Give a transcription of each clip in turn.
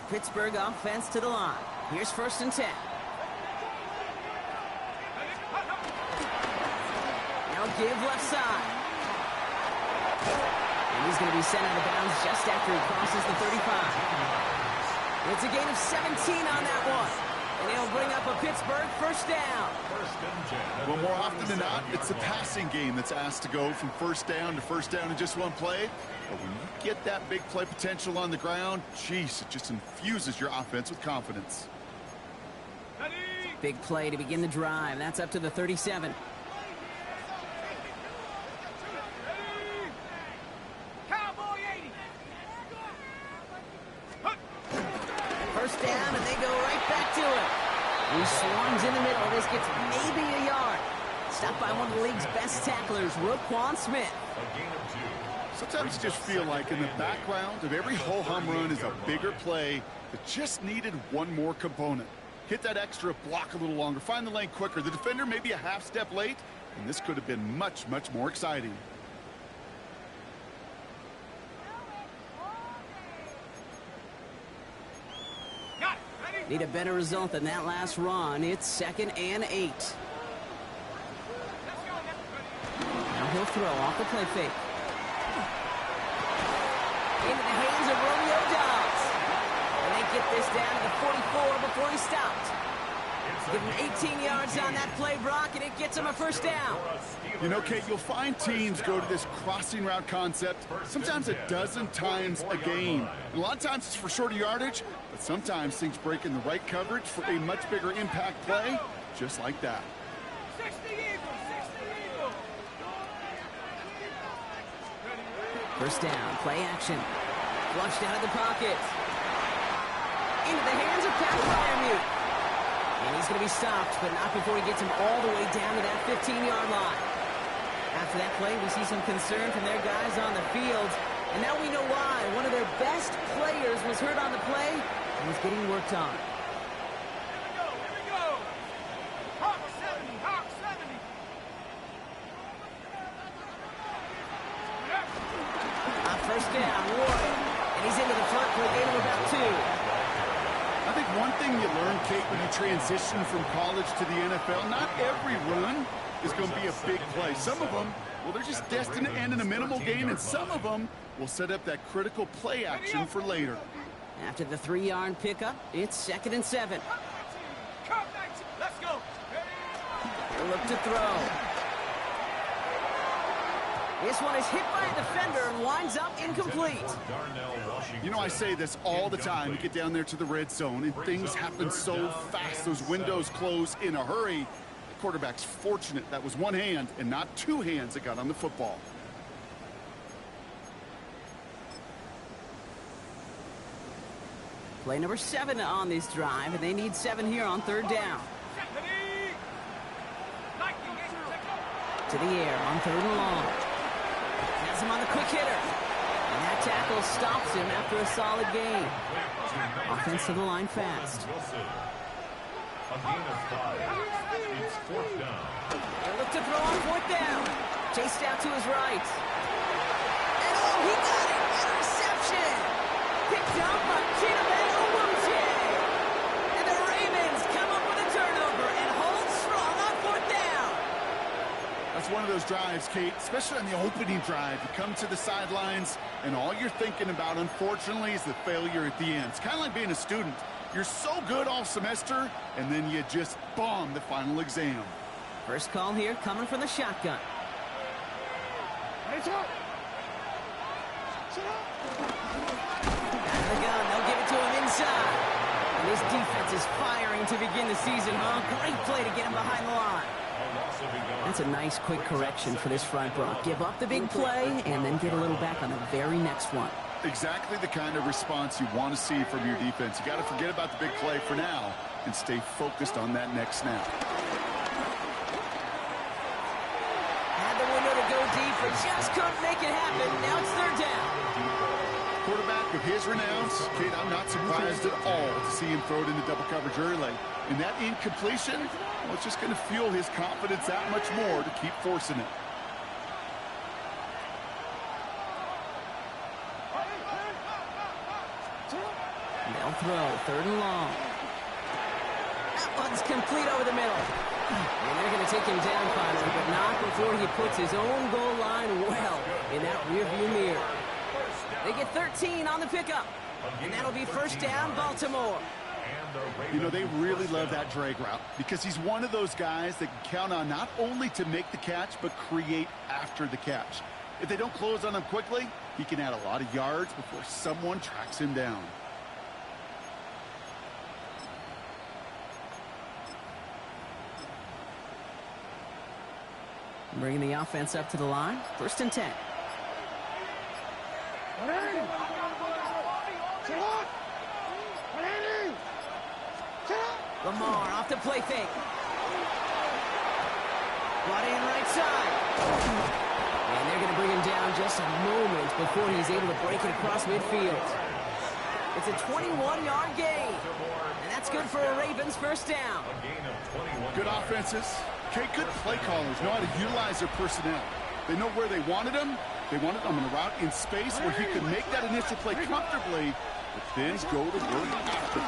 Pittsburgh offense to the line. Here's 1st and 10. Now give left side. And he's going to be sent out of bounds just after he crosses the 35. It's a gain of 17 on that one. And he'll bring up a Pittsburgh 1st down. Well, more often than not, it's the passing game that's asked to go from 1st down to 1st down in just one play. But when you get that big play potential on the ground, geez, it just infuses your offense with confidence. Big play to begin the drive. That's up to the 37. First down, and they go right back to it. He swarms in the middle. This gets maybe a yard. Stopped by one of the league's best tacklers, Roquan Smith. Sometimes you just feel like in the background of every ho-hum run is a bigger play that just needed one more component. Hit that extra block a little longer, find the lane quicker. The defender may be a half step late, and this could have been much, much more exciting. Need a better result than that last run. It's 2nd and 8. Now he'll throw off the play fake. Into the hands of Romeo Dobbs. And they get this down to the 44 before he stopped. Give him 18 yards on that play, Brock, and it gets him a 1st down. You know, Kate, you'll find teams go to this crossing route concept sometimes a dozen times a game. And a lot of times it's for shorter yardage, but sometimes things break in the right coverage for a much bigger impact play, just like that. 1st down, play action. Flushed out of the pocket. Into the hands of Pat Fryermuth. And he's going to be stopped, but not before he gets him all the way down to that 15-yard line. After that play, we see some concern from their guys on the field. And now we know why. One of their best players was hurt on the play and was getting worked on. Here we go. Hawk 70, Hawk 70. First down, Ward. And he's into the front for a gain of about 2. I think one thing you learn, Kate, when you transition from college to the NFL, not every run is going to be a big play. Some of them, well, they're just destined to end in a minimal gain, and some of them will set up that critical play action for later. After the 3-yard pickup, it's 2nd and 7. Let's go. They'll look to throw. This one is hit by a defender and winds up incomplete. You know, I say this all the time. You get down there to the red zone, and things happen so fast. Those windows close in a hurry. The quarterback's fortunate that was one hand and not two hands that got on the football. Play number 7 on this drive, and they need 7 here on 3rd down. To the air on 3rd and long. Has him on the quick hitter. And that tackle stops him after a solid gain. Offense to the line fast. A gain of 5. It's 4th down. They look to throw on 4th down. Chased out to his right. And oh, he got it! Interception! Picked up by Chinemedo Uche. And the Ravens come up with a turnover and hold strong on 4th down. That's one of those drives, Kate, especially on the opening drive. You come to the sidelines, and all you're thinking about, unfortunately, is the failure at the end. It's kind of like being a student. You're so good all semester, and then you just bomb the final exam. First call here coming from the shotgun. Hands up. Out of the gun, they'll give it to him inside. And this defense is firing to begin the season, huh? Great play to get him behind the line. That's a nice quick correction for this front, Brock. Give up the big play and then get a little back on the very next one. Exactly the kind of response you want to see from your defense. You got to forget about the big play for now and stay focused on that next snap. Had the window to go deep, but just couldn't make it happen. Now it's 3rd down. Quarterback of his renown, Kate, I'm not surprised at all to see him throw it into double coverage early. And that incompletion, well, it's just going to fuel his confidence that much more to keep forcing it. They'll throw, 3rd and long. That one's complete over the middle. And they're going to take him down finally, but not before he puts his own goal line well in that rearview mirror. They get 13 on the pickup, and that'll be 1st down, Baltimore. You know, they really love that drag route because he's one of those guys that can count on not only to make the catch, but create after the catch. If they don't close on him quickly, he can add a lot of yards before someone tracks him down. Bringing the offense up to the line. 1st and 10. Lamar off the play fake. Brought in right side. And they're going to bring him down just a moment before he's able to break it across midfield. It's a 21-yard gain. And that's good for a Ravens 1st down. Good offenses. Okay, good play callers know how to utilize their personnel. They know where they wanted him. They wanted him on a route in space where he could make that initial play comfortably, but then go to work after.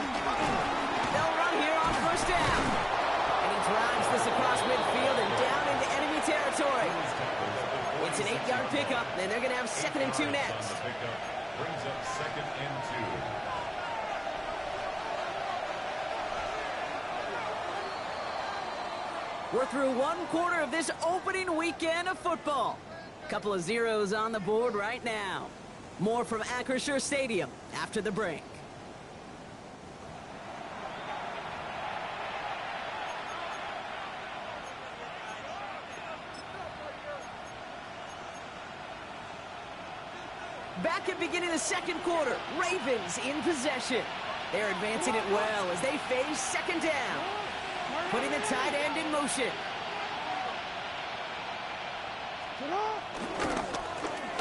They'll run here on 1st down. And he drives this across midfield and down into enemy territory. It's an 8-yard pickup, and they're going to have 2nd and 2 next. Brings up 2nd and 2. We're through 1 quarter of this opening weekend of football. Couple of zeros on the board right now. More from Acrisure Stadium after the break. Back at beginning of the 2nd quarter, Ravens in possession. They're advancing it well as they face 2nd down. Putting the tight end in motion.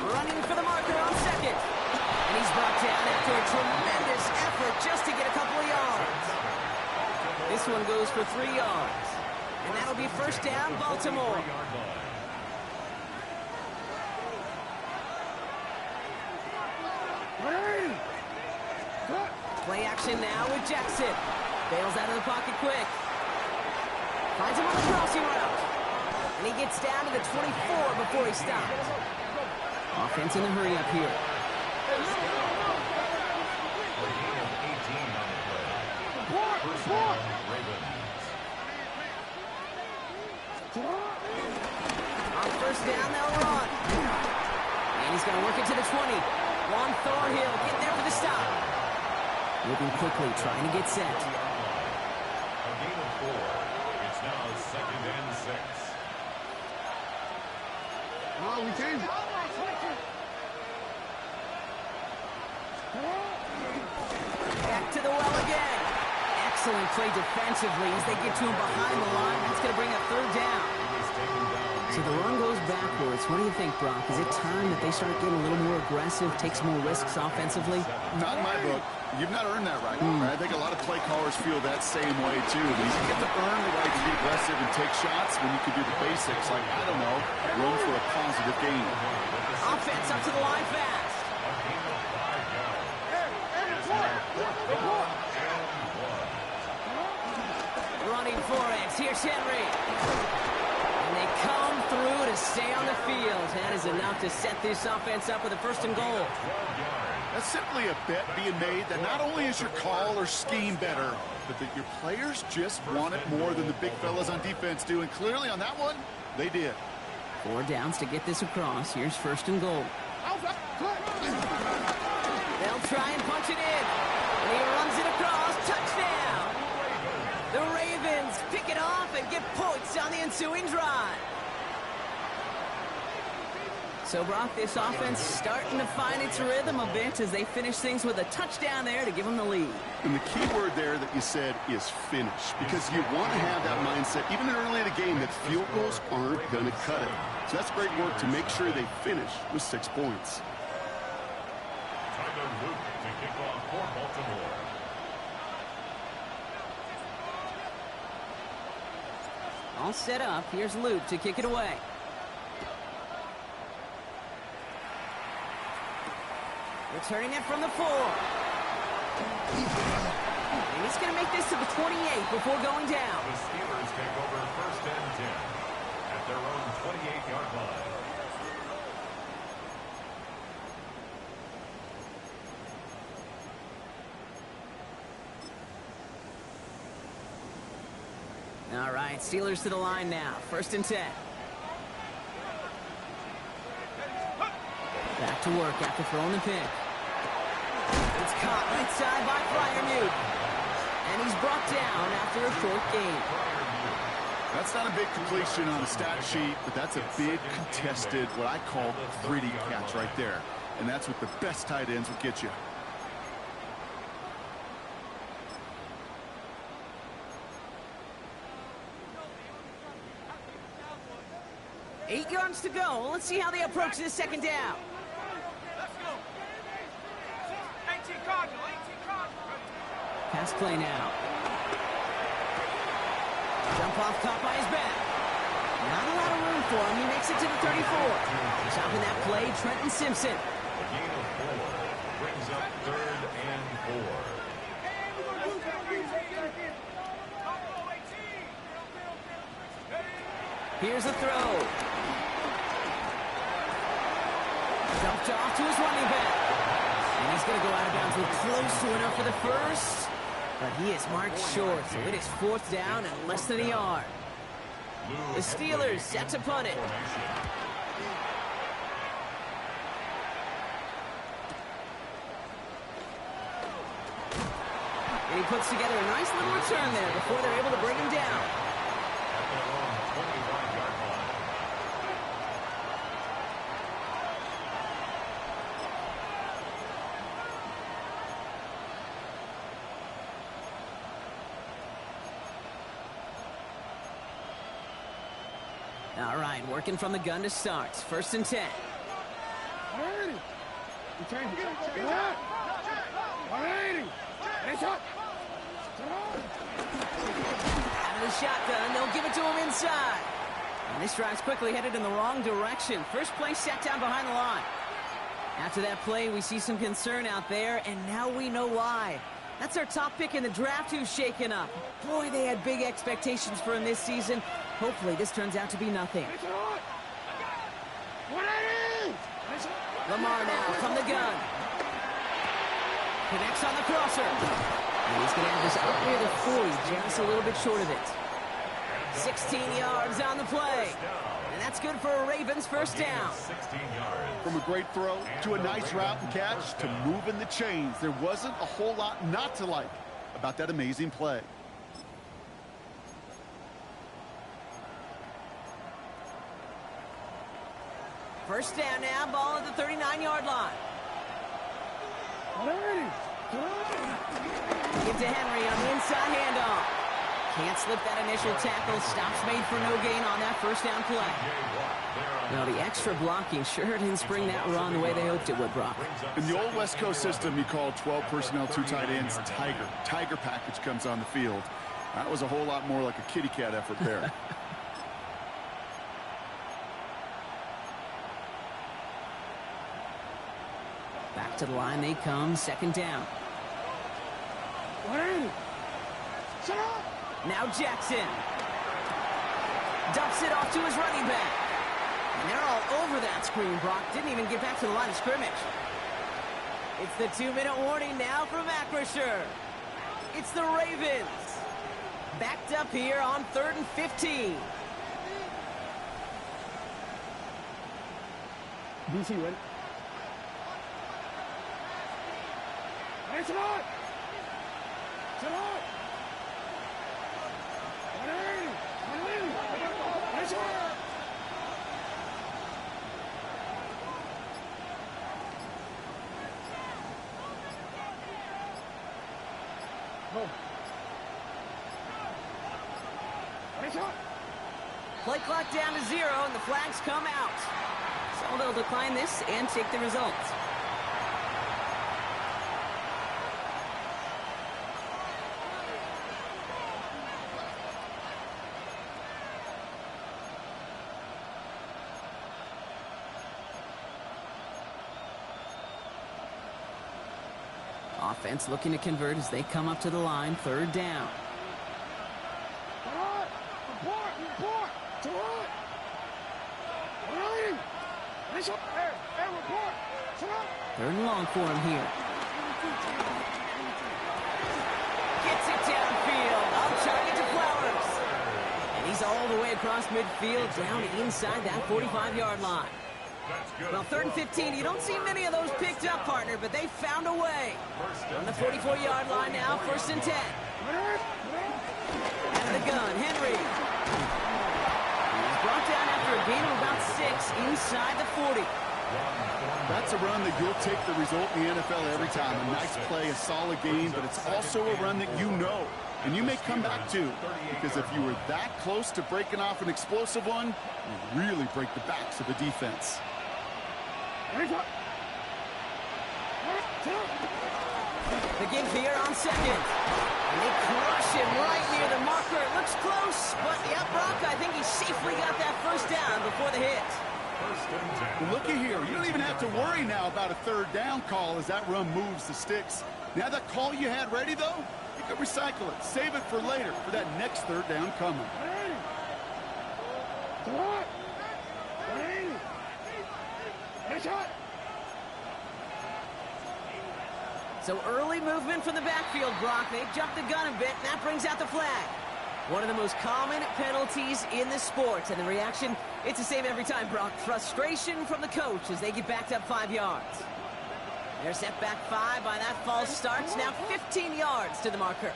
Running for the marker on 2nd. And he's brought down after a tremendous effort just to get a couple of yards. This one goes for 3 yards. And that'll be 1st down, Baltimore. Play action now with Jackson. Bails out of the pocket quick. Finds him on the crossing route. And he gets down to the 24 before he stops. Offense in a hurry up here. On 1st down, they'll run. And he's going to work it to the 20. Juan Thornhill getting there for the stop. Moving quickly, trying to get set. A gain of 4. It's now 2nd and 6. Oh, we changed. Back to the well again. Excellent play defensively as they get to him behind the line. That's going to bring a 3rd down. So the run goes backwards. What do you think, Brock? Is it time that they start getting a little more aggressive, take some more risks offensively? Not in my book. You've not earned that right. I think a lot of play callers feel that same way, too. You get to earn the right to be aggressive and take shots when you can do the basics, like, I don't know, run for a positive gain. Offense up to the line fast. Running for it. Here's Henry. And they come through to stay on the field. That is enough to set this offense up with a 1st and goal. That's simply a bet being made that not only is your call or scheme better, but that your players just want it more than the big fellas on defense do. And clearly on that one, they did. 4 downs to get this across. Here's 1st and goal. They'll try and punch it in. And he runs it across. Touchdown. The Ravens pick it off and get points on the ensuing drive. So, Brock, this offense starting to find its rhythm a bit as they finish things with a touchdown there to give them the lead. And the key word there that you said is finish, because you want to have that mindset, even early in the game, that field goals aren't going to cut it. So that's great work to make sure they finish with 6 points. Tyler Luke to kick off for Baltimore. All set up. Here's Luke to kick it away. Returning it from the 4. And he's going to make this to the 28 before going down. The Steelers take over first and 10 at their own 28-yard line. All right, Steelers to the line now. First and 10. Back to work after throwing the pick. It's caught right side by Freiermuth. And he's brought down after a short gain. That's not a big completion on the stat sheet, but that's a big contested, what I call gritty catch right there. And that's what the best tight ends will get you. Eight yards to go. Let's see how they approach this second down. Let's go. 18 Cardinal, 18 Cardinal. Pass play now. Jump off top by his back. Not a lot of room for him. He makes it to the 34. Stopping that play, Trenton Simpson. A gain of 4 brings up third and 4. Here's a throw. Dumped off to his running back. And he's going to go out of bounds with close to enough for the first. But he is marked short, so it is fourth down and less than a yard. The Steelers set to punt it. And he puts together a nice little return there before they're able to bring him down. At their own 21-yard line. All right, working from the gun to start. First and 10. Out of the shotgun, they'll give it to him inside. And this drive's quickly headed in the wrong direction. First play set down behind the line. After that play, we see some concern out there, and now we know why. That's our top pick in the draft who's shaken up. Boy, they had big expectations for him this season. Hopefully this turns out to be nothing. Lamar now from the gun. Connects on the crosser. And he's going to have this up near the 40, just a little bit short of it. 16 yards on the play. And that's good for a Ravens first down. 16 yards. From a great throw to a nice route and catch to moving the chains, there wasn't a whole lot not to like about that amazing play. First down now, ball at the 39-yard line. Give to Henry on the inside handoff. Can't slip that initial tackle. Stops made for no gain on that first down play. Well, the extra blocking sure didn't spring that run the way they hoped it would, Brock. In the old West Coast system, you call 12 personnel, 2 tight ends, Tiger. Tiger package comes on the field. That was a whole lot more like a kitty cat effort there. Back to the line they come, second down. Now Jackson. Dumps it off to his running back. And they're all over that screen, Brock. Didn't even get back to the line of scrimmage. It's the 2-minute warning now from Acrisure. It's the Ravens. Backed up here on 3rd and 15. DC, ready? It's on! It's on! Play clock down to 0, and the flags come out. So they'll decline this and take the results. Offense looking to convert as they come up to the line, third down. Report! To what? Ready? Hey, report! Third and long for him here. Gets it downfield. Off target to Flowers. And he's all the way across midfield, down inside that 45-yard line. Well, 3rd and 15, you don't see many of those picked up, partner, but they found a way. On the 44-yard line now, 1st and 10. Out of the gun, Henry. He's brought down after a gain of about 6 inside the 40. That's a run that you'll take the result in the NFL every time. A nice play, a solid game, but it's also a run that you know, and you may come back to, because if you were that close to breaking off an explosive one, you really break the backs of the defense. The give here on 2nd. And they crush him right near the marker. It looks close, but yeah, Brock, I think he safely got that 1st down before the hit. Well, looky here. You don't even have to worry now about a 3rd down call as that run moves the sticks. Now that call you had ready, though, you can recycle it. Save it for later for that next 3rd down coming. So early movement from the backfield, Brock. They jumped the gun a bit, and that brings out the flag. One of the most common penalties in the sport, and the reaction, it's the same every time, Brock. Frustration from the coach as they get backed up 5 yards. They're set back 5 by that false start. Now 15 yards to the marker.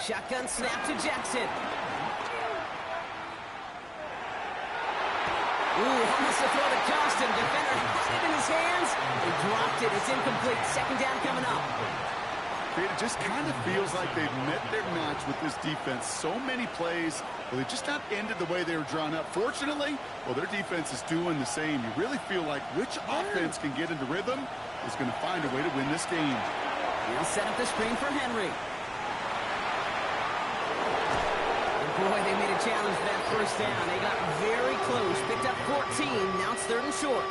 Shotgun snap to Jackson. Ooh, almost a throw to Johnston. Defender had it in his hands. He dropped it. It's incomplete. 2nd down coming up. It just kind of feels like they've met their match with this defense. So many plays, well, they just not ended the way they were drawn up. Fortunately, well, their defense is doing the same. You really feel like which offense can get into rhythm is going to find a way to win this game. He'll set up the screen for Henry. Boy, they made a challenge for that 1st down. They got very close. Picked up 14. Now it's 3rd and short.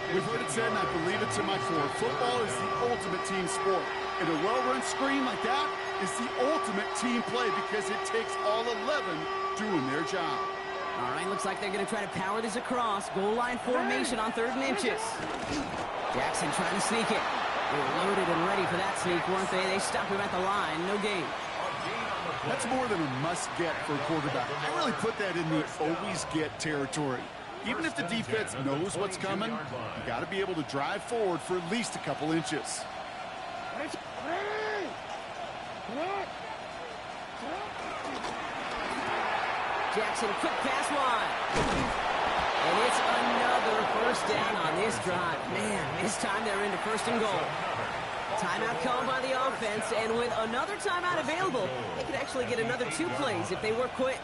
We've heard it said, and I believe it to my core. Football is the ultimate team sport. And a well-run screen like that is the ultimate team play because it takes all 11 doing their job. All right, looks like they're going to try to power this across. Goal line formation on 3rd and inches. Jackson trying to sneak it. They were loaded and ready for that sneak, weren't they? They stopped him at the line. No gain. That's more than a must-get for a quarterback. I really put that in the always-get territory. Even if the defense knows what's coming, you got to be able to drive forward for at least a couple inches. Jackson, quick pass wide. And it's another 1st down on this drive. Man, this time they're into 1st and goal. Timeout called by the offense, and with another timeout available, they could actually get another 2 plays if they work quick.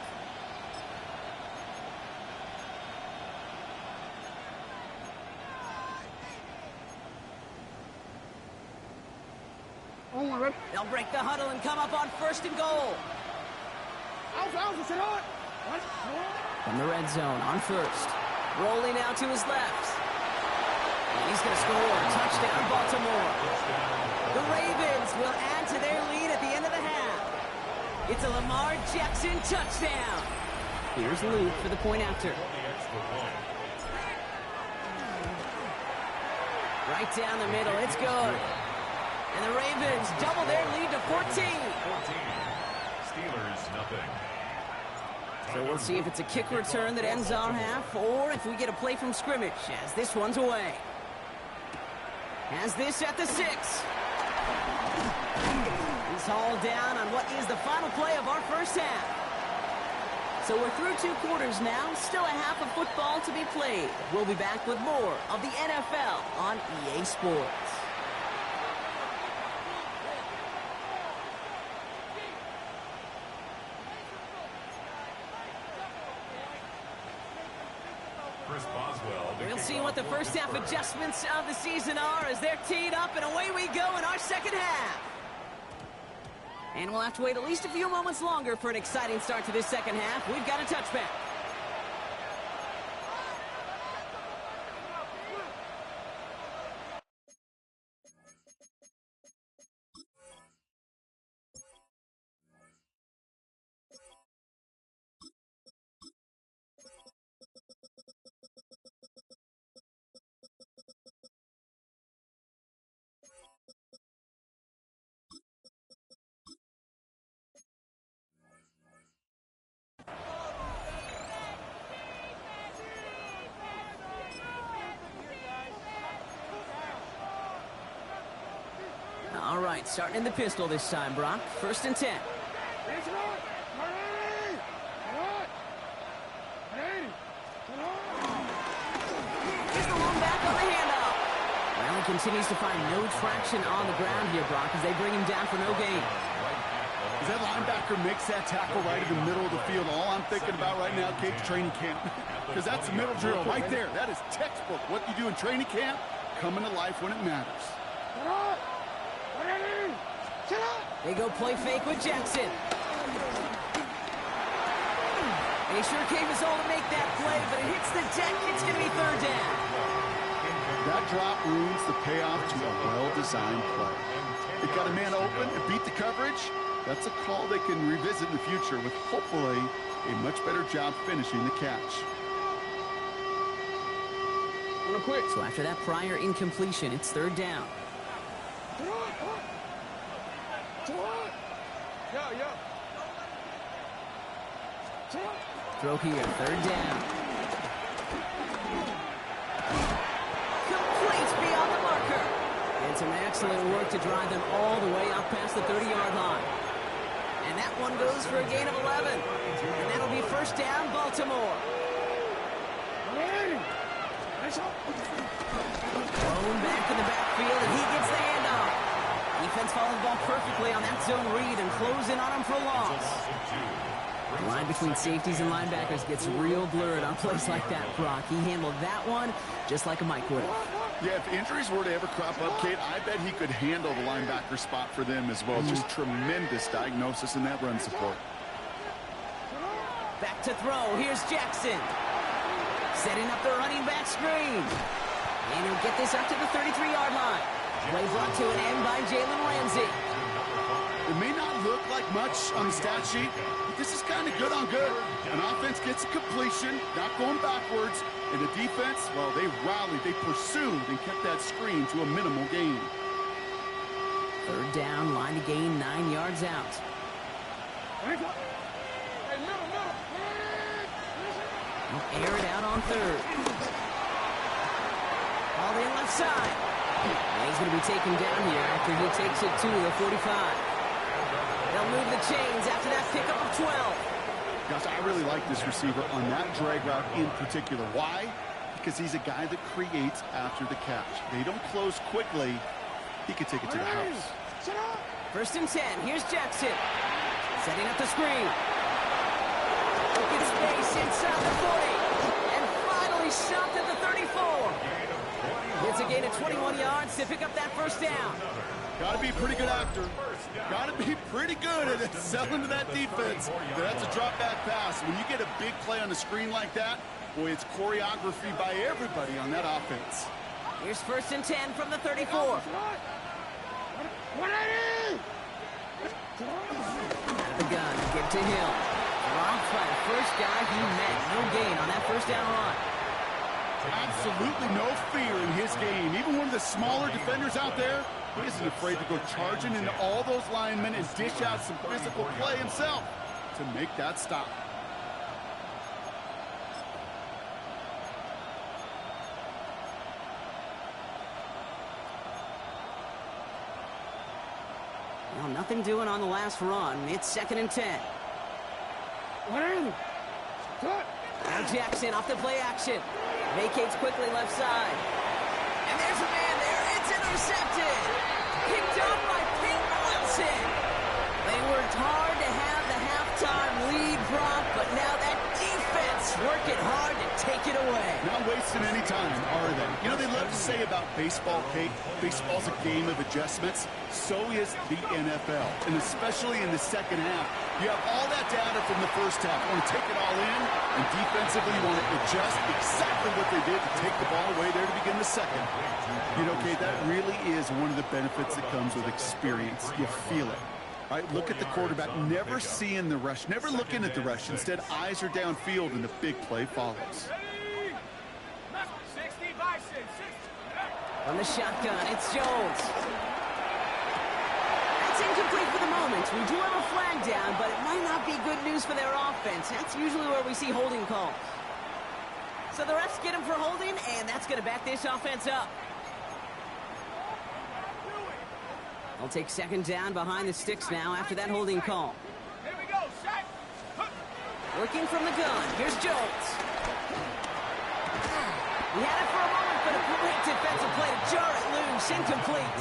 They'll break the huddle and come up on 1st and goal. From the red zone on 1st. Rolling out to his left. And he's going to score. Touchdown, Baltimore. The Ravens will add to their lead at the end of the half. It's a Lamar Jackson touchdown. Here's Luke for the point after. Right down the middle. It's good. And the Ravens double their lead to 14. Steelers, nothing. So we'll see if it's a kick return that ends our half, or if we get a play from scrimmage as this one's away. Has this at the 6. He's hauled down on what is the final play of our 1st half. So we're through 2 quarters now, still a half of football to be played. We'll be back with more of the NFL on EA Sports. We'll see what the 1st half adjustments of the season are as they're teed up, and away we go in our 2nd half. And we'll have to wait at least a few moments longer for an exciting start to this 2nd half. We've got a touchback. right, starting in the pistol this time, Brock. 1st and 10. Here's the long back on the handoff. Well, he continues to find no traction on the ground here, Brock, as they bring him down for no gain. As that linebacker makes that tackle right in the middle of the field, all I'm thinking about right now, Kate, training camp. Because that's a middle drill right there. That is textbook. What you do in training camp, coming to life when it matters. They go play fake with Jackson. They sure gave us all to make that play, but it hits the deck. It's going to be 3rd down. That drop ruins the payoff to a well-designed play. They got a man open and beat the coverage. That's a call they can revisit in the future with hopefully a much better job finishing the catch. So after that prior incompletion, it's 3rd down. Throw here, 3rd down. Complete beyond the marker. And some excellent work to drive them all the way up past the 30-yard line. And that one goes for a gain of 11. And that'll be 1st down, Baltimore. Thrown back in the backfield, and he gets the handoff. Defense followed the ball perfectly on that zone read and close in on him for a loss. The line between safeties and linebackers gets real blurred on plays like that, Brock. He handled that one just like a Mike would have. Yeah, if injuries were to ever crop up, Kate, I bet he could handle the linebacker spot for them as well. Just tremendous diagnosis in that run support. Back to throw. Here's Jackson. Setting up the running back screen. And he'll get this up to the 33-yard line. Play brought to an end by Jalen Ramsey. It may not look like much on the stat sheet, but this is kind of good on good. An offense gets a completion, not going backwards, and the defense, well, they rallied, they pursued, and kept that screen to a minimal gain. 3rd down, line to gain 9 yards out. They'll air it out on 3rd. All in left side. And he's going to be taken down here after he takes it to the 45. They'll move the chains after that pickup of 12. Gosh, I really like this receiver on that drag route in particular. Why? Because he's a guy that creates after the catch. They don't close quickly. He could take it to the house. 1st and 10. Here's Jackson. Setting up the screen. Open space inside the 40. And finally stopped at the 34. It's a gain of 21 yards to pick up that 1st down. Got to be a pretty good actor. Got to be pretty good at selling to that defense. That's a drop back pass. When you get a big play on the screen like that, boy, it's choreography by everybody on that offense. Here's 1st and 10 from the 34. Out of the gun, give to Hill. Dropped by the first guy he met. No gain on that 1st down run. Absolutely no fear in his game. Even one of the smaller defenders out there, he isn't afraid to go charging into all those linemen and dish out some physical play himself to make that stop. Well, nothing doing on the last run. It's 2nd and 10. Now Jackson off the play action. Vacates quickly left side. And there's a man there. It's intercepted. Picked up by Peyton Wilson. They worked hard to have the halftime lead, Brock, but now that defense working hard to take it away. Not wasting any time, are they? You know, they love to say about baseball, Kate, baseball's a game of adjustments. So is the NFL, and especially in the second half. You have all that data from the first half. You want to take it all in, and defensively you want to adjust exactly what they did to take the ball away there to begin the second. You know, Kate, that really is one of the benefits that comes with experience. You feel it. All right, look at the quarterback, never seeing the rush, never looking at the rush. Instead, eyes are downfield, and the big play follows. 60 Bison, 60. On the shotgun, it's Jones. That's incomplete for the moment. We do have a flag down, but it might not be good news for their offense. That's usually where we see holding calls. So the refs get him for holding, and that's going to back this offense up. They'll take second down behind the sticks now after that holding call. Here we go, set. Working from the gun. Here's Jones. He had it for a moment, but a great defensive play to jar it loose. Incomplete.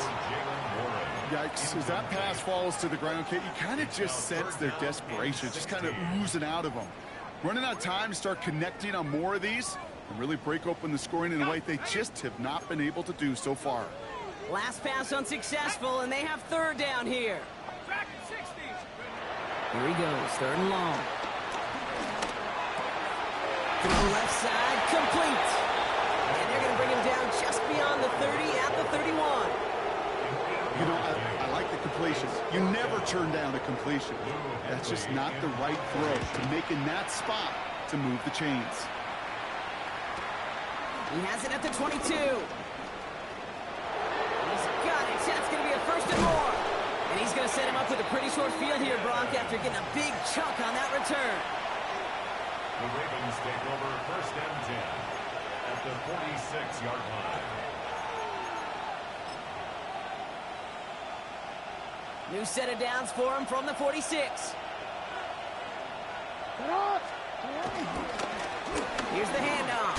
Yikes. As that pass falls to the ground, Kate, you kind of just sense their desperation, just kind of oozing out of them. Running out of time to start connecting on more of these and really break open the scoring in a way they just have not been able to do so far. Last pass unsuccessful, and they have third down here. Back at 60. Here he goes, third and long. To the left side, complete. And they're going to bring him down just beyond the 30 at the 31. You know, I like the completions. You never turn down a completion. That's just not the right throw to make in that spot to move the chains. He has it at the 22. He's got it. That's going to be a first and more. And he's going to set him up with a pretty short field here, Brock, after getting a big chunk on that return. The Ravens take over first and 10 at the 46-yard line. New set of downs for him from the 46. Here's the handoff.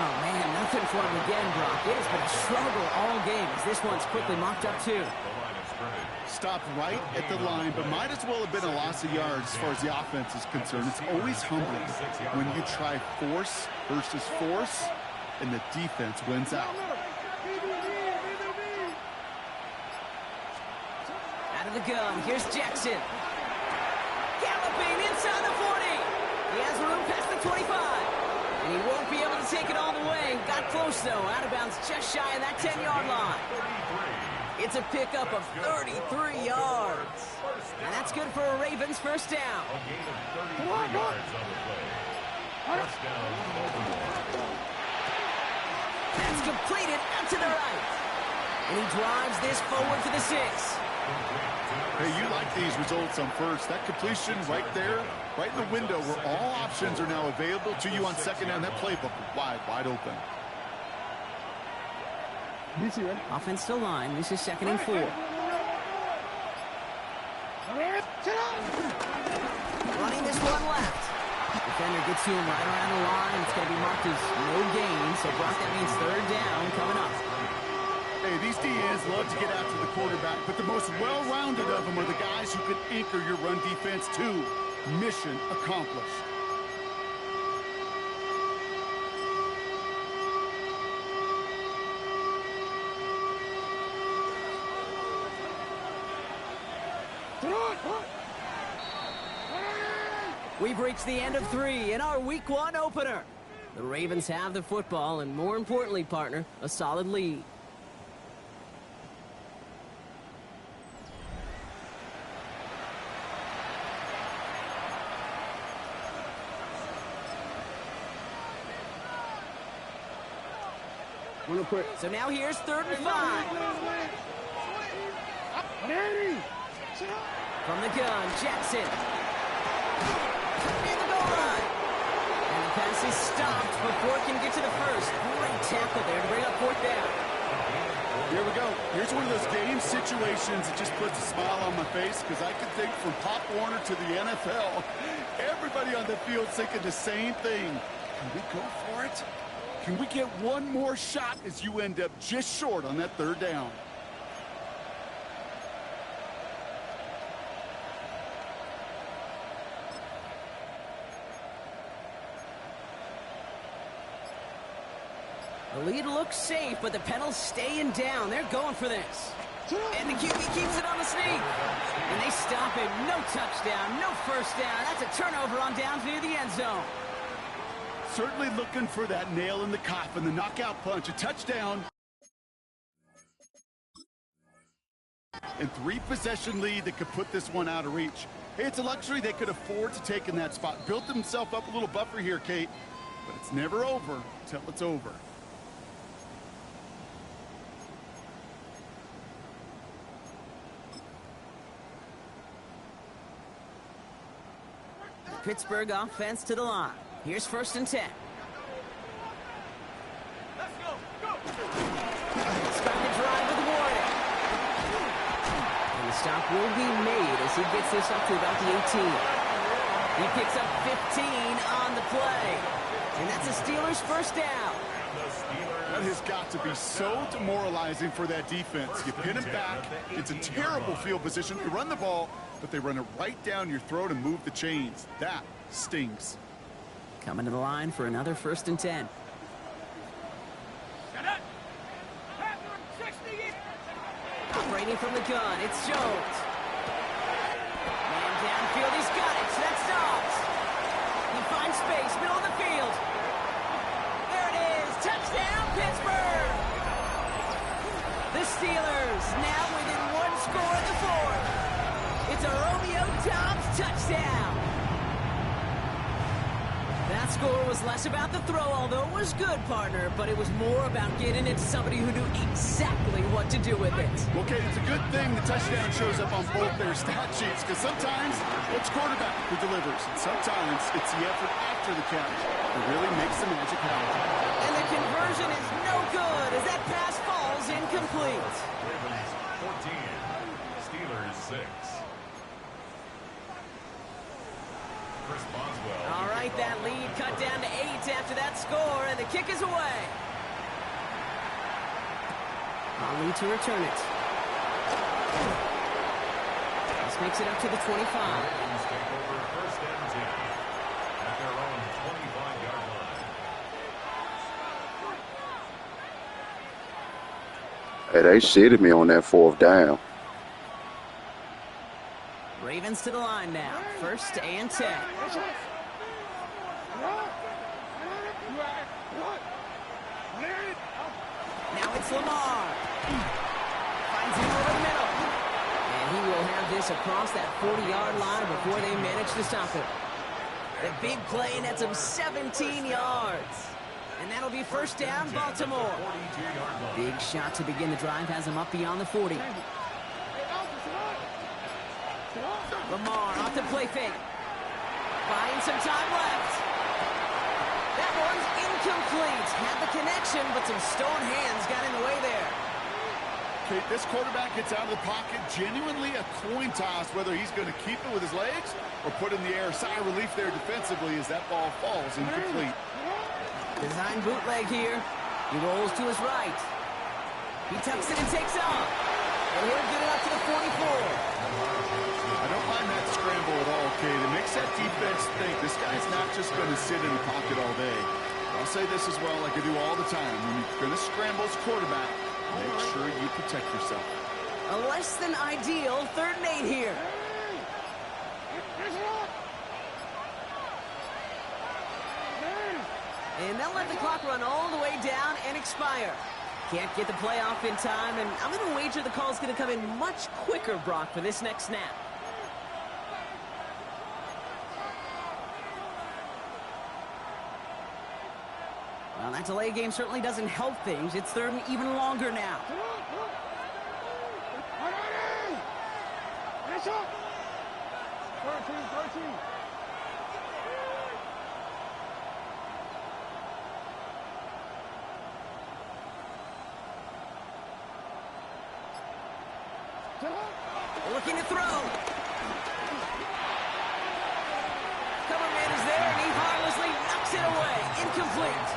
Oh, man, nothing for him again, Brock. It has been a struggle all game as this one's quickly mopped up, too. The line of scrimmage. Stopped right at the line, but might as well have been a loss of yards as far as the offense is concerned. It's always humbling when you try force versus force, and the defense wins out. Out of the gun, here's Jackson. Galloping inside the 40. He has room past the 25. And he won't be able to take it all the way. Got close, though. Out of bounds just shy of that 10-yard line. It's a pickup of 33 yards. And that's good for a Ravens first down. A gain of 33 yards on the play. First down, Baltimore. That's completed out to the right. And he drives this forward for the 6. Hey, you like these results on first. That completion right there, right in the window where all options are now available to you on second down. That playbook wide open. Offense to line. This is second and 4. Running this one left. Defender gets to him right around the line. It's going to be marked as no gain. So, Brock, that means third down coming up. Hey, these DNs love to get after the quarterback, but the most well-rounded of them are the guys who can anchor your run defense too. Mission accomplished. We've reached the end of 3 in our Week 1 opener. The Ravens have the football and, more importantly, partner, a solid lead. So now here's third and 5. From the gun, Jackson. Near the goal line. And the pass is stopped before it can get to the first. Great tackle there to bring up fourth down. Here we go. Here's one of those game situations that just puts a smile on my face because I can think from Pop Warner to the NFL, everybody on the field thinking the same thing. Can we go for it? Can we get one more shot as you end up just short on that third down? The lead looks safe, but the pedals staying down. They're going for this. And the QB keeps it on the sneak. And they stop him. No touchdown, no first down. That's a turnover on downs near the end zone. Certainly looking for that nail in the coffin, the knockout punch, a touchdown. And 3-possession lead that could put this one out of reach. Hey, it's a luxury they could afford to take in that spot. Built themselves up a little buffer here, Kate. But it's never over until it's over. Pittsburgh offense to the line. Here's first and 10. Let's go. Go. Starting to drive with Warren. The stop will be made as he gets this up to about the 18. He picks up 15 on the play. And that's a Steelers first down. That has got to be so demoralizing for that defense. You pin him back. It's a terrible field position. They run the ball, but they run it right down your throat and move the chains. That stings. Coming to the line for another 1st and 10. Operating from the gun, it's Jones. Man downfield, he's got it. So that's Dobbs. He finds space, middle of the field. There it is. Touchdown, Pittsburgh. The Steelers now within 1 score in the 4th. It's a Romeo Dobbs touchdown. That score was less about the throw, although it was good, partner, but it was more about getting it to somebody who knew exactly what to do with it. Okay, it's a good thing the touchdown shows up on both their stat sheets, because sometimes it's quarterback who delivers, and sometimes it's the effort after the catch that really makes the magic happen. And the conversion is no good as that pass falls incomplete. Ravens 14, Steelers 6. Chris Boswell. All right, that lead cut down to 8 after that score, and the kick is away. Ali to return it. This makes it up to the 25. Ravens take over 1st and 10 at their own 25-yard line. Hey, they shitted me on that 4th down. Ravens to the line now. 1st and 10. Now it's Lamar. Finds him over the middle. And he will have this across that 40-yard line before they manage to stop it. The big play nets him 17 yards. And that'll be 1st down, Baltimore. Big shot to begin the drive has him up beyond the 40. Lamar off the play fake. Buying some time left. That one's incomplete. Had the connection, but some stone hands got in the way there. Okay, this quarterback gets out of the pocket. Genuinely a coin toss whether he's going to keep it with his legs or put in the air. Sigh of relief there defensively as that ball falls incomplete. Design bootleg here. He rolls to his right. He tucks it and takes off. And he'll get it up to the 44. I don't mind that scramble at all, Kate. It makes that defense think this guy's not just going to sit in the pocket all day. I'll say this as well, like I do all the time. When you're going to scramble as quarterback, make sure you protect yourself. A less than ideal 3rd and 8 here. And they'll let the clock run all the way down and expire. Can't get the play off in time, and I'm going to wager the call's going to come in much quicker, Brock, for this next snap. Well, that delay game certainly doesn't help things. It's 3rd and even longer now. Looking to throw. Cover man is there, and he harmlessly knocks it away. Incomplete.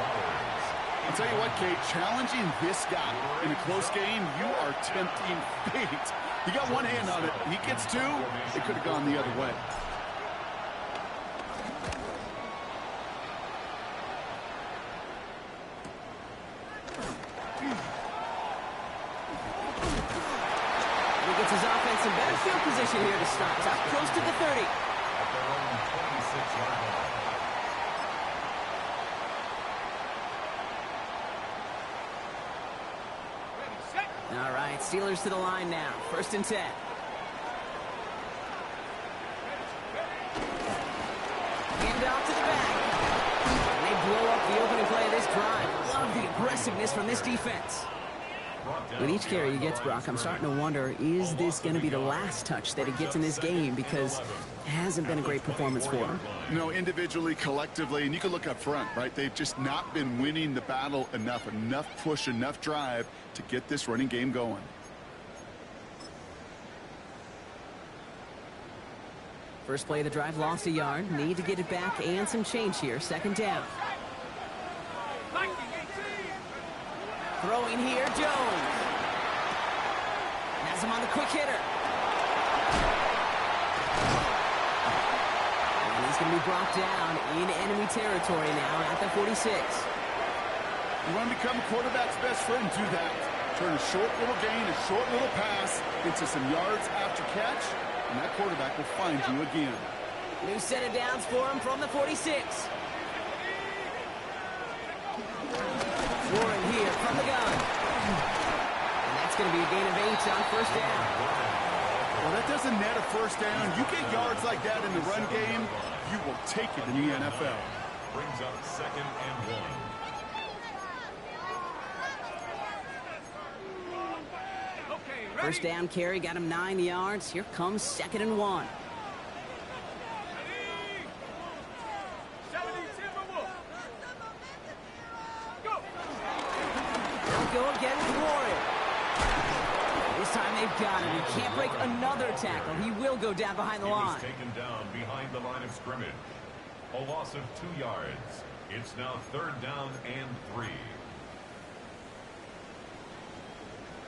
I'll tell you what, Kate, challenging this guy in a close game, you are tempting fate. He got one hand on it. He gets 2. It could have gone the other way. His offense in better field position here to start. Up close to the 30. At their own 26-yard line. All right, Steelers to the line now. 1st and 10. Hand off to the back. And they blow up the opening play of this drive. Love the aggressiveness from this defense. With each carry he gets, Brock, I'm starting to wonder, is this going to be the last touch that he gets in this game? Because it hasn't been a great performance for him. You know, individually, collectively, and you can look up front, right? They've just not been winning the battle enough push, enough drive to get this running game going. First play of the drive lost a yard. Need to get it back and some change here. Second down. Throwing here, Jones. Has him on the quick hitter. And he's going to be brought down in enemy territory now at the 46. You want to become a quarterback's best friend, do that. Turn a short little gain, a short little pass into some yards after catch, and that quarterback will find you again. New set of downs for him from the 46. Warren here from the gun. And that's going to be a gain of 8 on first down. Well, that doesn't net a first down. You get yards like that in the run game, you will take it in the NFL. Brings up 2nd and 1. First down carry got him 9 yards. Here comes 2nd and 1. They'll go again with Warren. This time they've got him. He can't break another tackle. He will go down behind the line. He was taken down behind the line of scrimmage. A loss of 2 yards. It's now 3rd down and 3.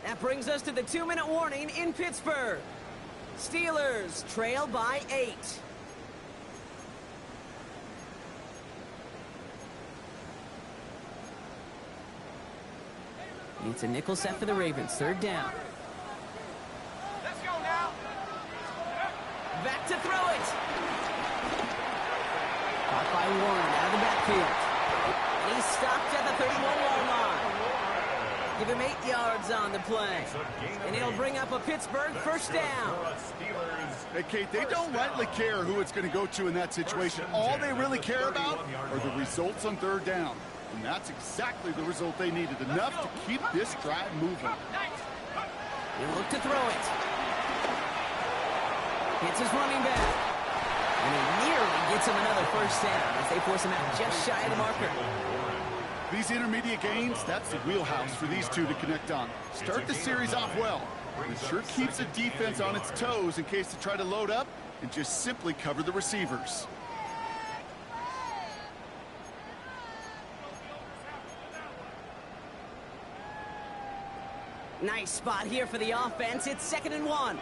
That brings us to the 2-minute warning in Pittsburgh. Steelers trail by 8. It's a nickel set for the Ravens. 3rd down. Let's go now. Back to throw it. Caught by Warren out of the backfield. He's stopped at the 31-yard line. Give him 8 yards on the play. And it'll bring up a Pittsburgh first down. Hey, Kate, they don't rightly care who it's going to go to in that situation. All they really care about are the results on 3rd down. And that's exactly the result they needed. Enough to keep this drive moving. He'll look to throw it. Hits his running back. And he nearly gets him another first down as they force him out just shy of the marker. These intermediate gains, that's the wheelhouse for these two to connect on. Start the series off well. It sure keeps the defense on its toes in case they try to load up and just simply cover the receivers. Nice spot here for the offense. It's 2nd and 1.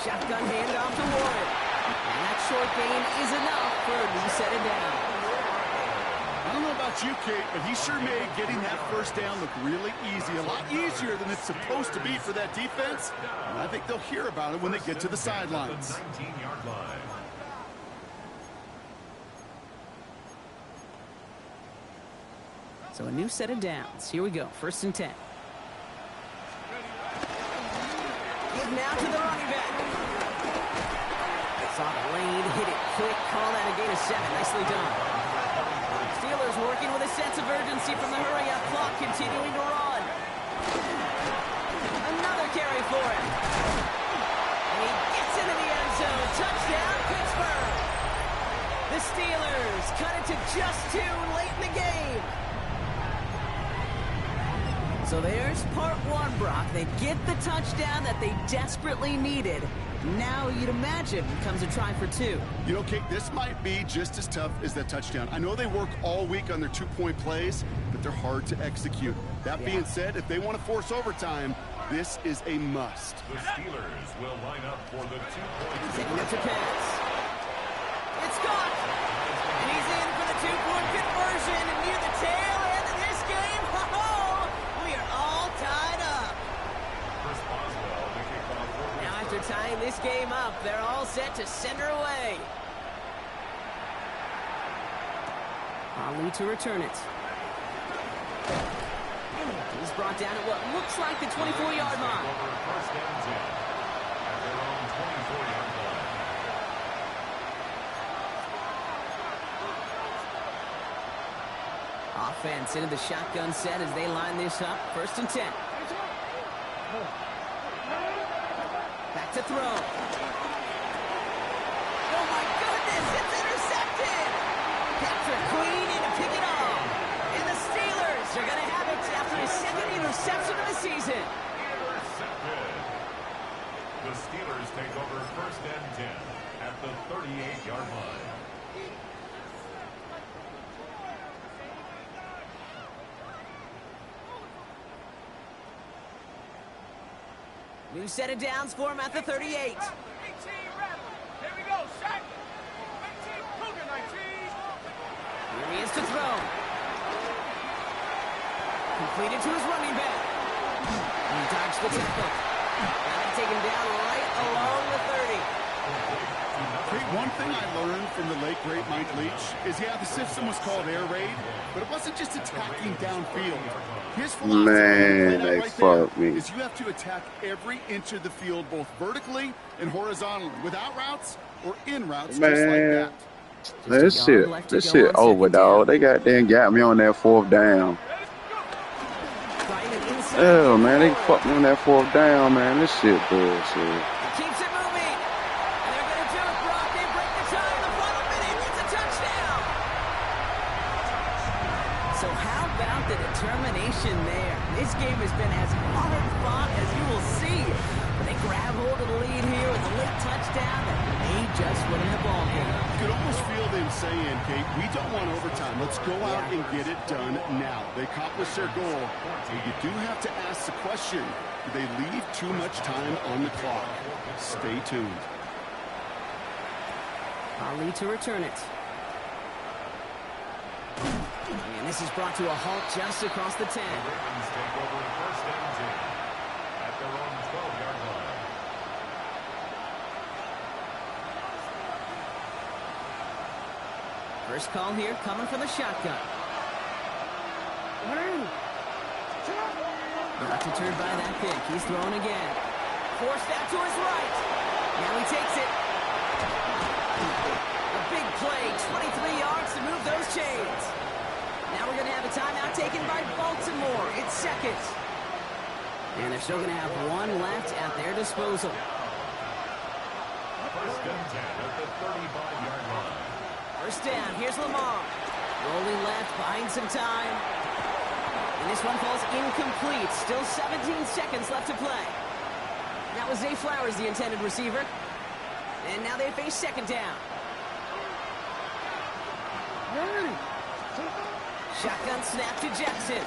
Shotgun handoff to Warren. And that short gain is enough for a new set of down. I don't know about you, Kate, but he sure made getting that first down look really easy. A lot easier than it's supposed to be for that defense. And I think they'll hear about it when they get to the sidelines. 19-yard line. So a new set of downs. Here we go. 1st and 10. Give now to the running back. Saw the lane, hit it quick, call that a gain of 7. Nicely done. Steelers working with a sense of urgency from the hurry-up clock, continuing to run. Another carry for him. And he gets into the end zone. Touchdown, Pittsburgh. The Steelers cut it to just 2 late in the game. So there's part 1, Brock. They get the touchdown that they desperately needed. Now you'd imagine comes a try for 2. You know, Kate, this might be just as tough as that touchdown. I know they work all week on their 2-point plays, but they're hard to execute. That being said, if they want to force overtime, this is a must. The Steelers will line up for the 2-point Setting up to pass. It's caught. And he's in for the 2-point conversion. And near the tail end of this game, we are all tied up. Now after tying this game up, they're all set to send her away. Ali to return it. He's brought down at what looks like the 24-yard line. First down 10 at their own 24-yard line. Offense into the shotgun set as they line this up. 1st and 10. Back to throw. Oh my goodness, it's intercepted! Patrick Queen in to pick it off. And the Steelers are going to have it after his 2nd interception of the season. Intercepted. The Steelers New set of downs for him at the 38. 18 rattle. Here we go, shot. 19, Cougar 19. Here he is to throw. Completed to his running back. He dodged the tackle. Got to take him down right along the 30. Hey, one thing I learned from the late, great Mike Leach is, yeah, the system was called air raid, but it wasn't just attacking downfield. His philosophy, Man, they fucked me. is you have to attack every inch of the field, both vertically and horizontally, without routes or in routes, Man. just like that. This shit over, dog. They got me on that 4th down. Oh, man, they fucked me on that 4th down, man. This shit bullshit. Keeps it moving. And they're going to do it, Brock. They break the tie in the final minute. It's a touchdown. So how about the determination there? This game has been as hard fought as you will see. But they grab hold of the lead here with a late touchdown that may just win the ball game. You could almost feel them saying, Kate, we don't want overtime. Let's go out and get it done now. They accomplished their goal. So you do have to ask the question, do they leave too much time on the clock? Stay tuned. Ali to return it. And this is brought to a halt just across the 10. The Ravens take over first and 10 at their own 12-yard line. First call here coming from the shotgun. Not deterred by that pick. He's thrown again. Forced out to his right. Now he takes it. A big play, 23 yards to move those chains. Now we're going to have a timeout taken by Baltimore. It's second. And they're still going to have one left at their disposal. First and 10 at the 35-yard line. First down, here's Lamar. Rolling left, buying some time. And this one falls incomplete. Still 17 seconds left to play. That was Zay Flowers, the intended receiver. And now they face second down. Shotgun snap to Jackson.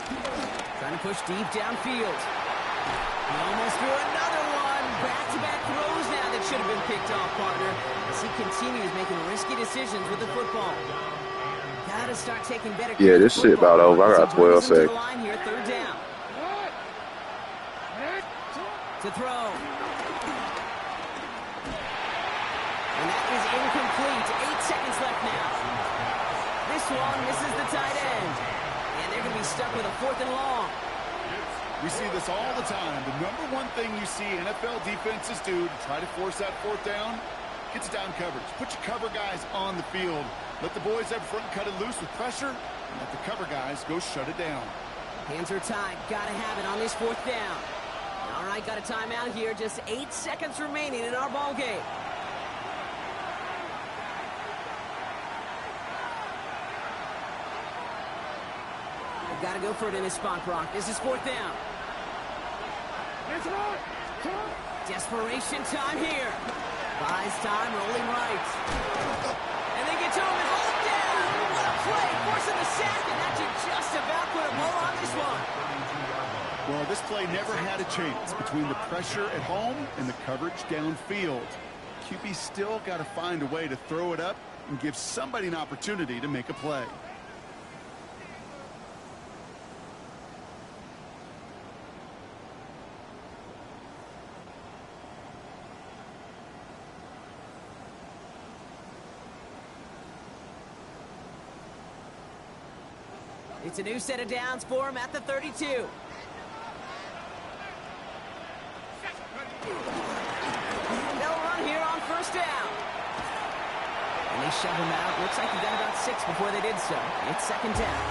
Trying to push deep downfield. He almost threw another one. Back-to-back throws now that should have been picked off, partner. As he continues making risky decisions with the football. Gotta start taking better care of the This shit about over. I got 12 seconds. Line here, third down. To throw. And that is incomplete. 8 seconds left now. This one misses the tight end. And they're going to be stuck with a 4th and long. We see this all the time. The number one thing you see NFL defenses do to try to force that 4th down, gets down coverage. Put your cover guys on the field. Let the boys up front cut it loose with pressure, and let the cover guys go shut it down. Hands are tied. Got to have it on this 4th down. All right, got a timeout here. Just 8 seconds remaining in our ball game. Got to go for it in his spot, Brock. This is 4th down. Desperation time here. Buys time, rolling right. And they get to him and hold him down. What a play, forcing the sack, and that should just about put a bow on this one. Well, this play never had a chance between the pressure at home and the coverage downfield. QB still got to find a way to throw it up and give somebody an opportunity to make a play. It's a new set of downs for him at the 32. They'll run here on first down. And they shove him out. Looks like he got about 6 before they did so. It's second down.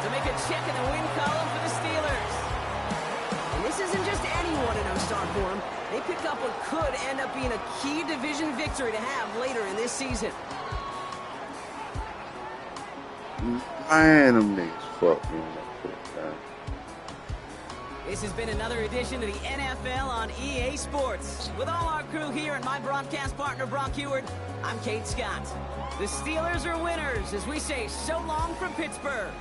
To make a check in the win column for the Steelers. And this isn't just any 1-0 start for them. They pick up what could end up being a key division victory to have later in this season. Man, them niggas fucked me on that 4th down. This has been another edition of the NFL on EA Sports. With all our crew here and my broadcast partner, Brock Heward, I'm Kate Scott. The Steelers are winners as we say so long from Pittsburgh.